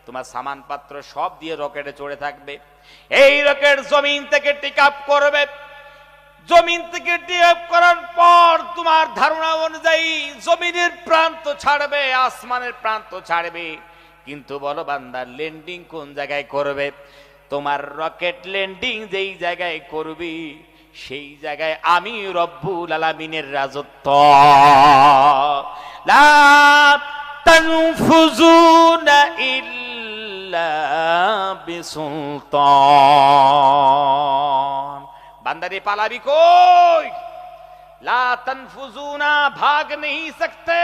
তোমার সামান পাত্র সব দিয়ে রকেটে চড়ে থাকবে। এই রকেট জমিন থেকে টেক আপ করবে, জমিন থেকে টেক আপ করার পর তোমার ধারণা অনুযায়ী জমিনের প্রান্ত ছাড়বে, আসমানের প্রান্ত ছাড়বে। কিন্তু বলো বান্দা, ল্যান্ডিং কোন জায়গায় করবে? তোমার রকেট ল্যান্ডিং যেই জায়গায় করবি সেই জায়গায় আমি রব্বুল আলামিনের রাজত্ব। লা তানফুজুনা ইল্লা বিসুলতান। বান্দারে পালাবি কই? লা তানফুজুনা, ভাগ नहीं सकते।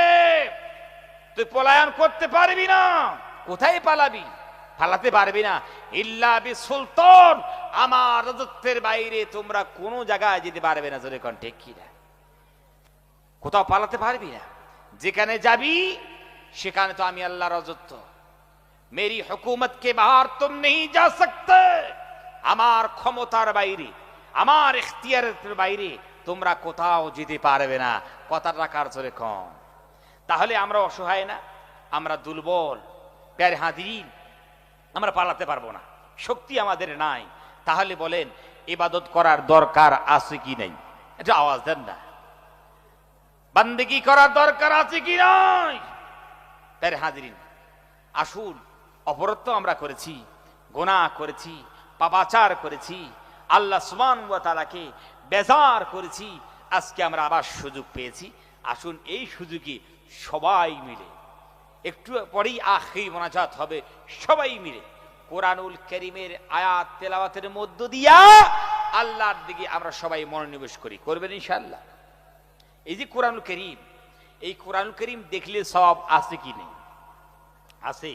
তুই পলায়ন করতে পারবি না। কোথায় পালাবি? পালাতে পারবি না। ইল্লা বিসুলতান, আমার রাজত্বের বাইরে তোমরা কোনো জায়গায় যেতে পারবে না। জোরে কোন ঠিক কি না? কোথাও পালাতে পারবি না। যেখানে যাবি সেখানে তো আমি আল্লাহ রাজত্ব। মেরি হুকুমত কে বাহার তুম नहीं जा सकते। আমার ক্ষমতার বাইরে, আমার ইখতিয়ারের বাইরে তোমরা কোথাও যেতে পারবে না। কথাটা কার জোরে কম? তাহলে আমরা অসহায় না? আমরা দুর্বল? প্যারে হাজিরিন, আমরা পালাতে পারবো না, শক্তি আমাদের নাই। তাহলে বলেন ইবাদত করার দরকার আছে কি নাই? এটা আওয়াজ দেন না। বান্দেগি করার দরকার আছে কি নাই? প্যারে হাজিরিন, আসুন, অপরাধ তো আমরা করেছি, গুনাহ করেছি, পাপাচার করেছি, আল্লাহ সুবহানাহু ওয়া তাআলাকে বেজার করেছি। আজকে আমরা আবার সুযোগ পেয়েছি। আসুন এই সুযোগে সবাই মিলে, একটু পরেই আখির মোনাজাত হবে, সবাই মিলে কোরআনুল কারীমের আয়াত তেলাওয়াতের মধ্য দিয়া আল্লাহর দিকে আমরা সবাই মনোনিবেশ করি। করবেন ইনশাআল্লাহ? এই যে কোরআনুল কারীম, এই কোরআনুল কারীম দেখলে সওয়াব আছে কি নেই? আছে।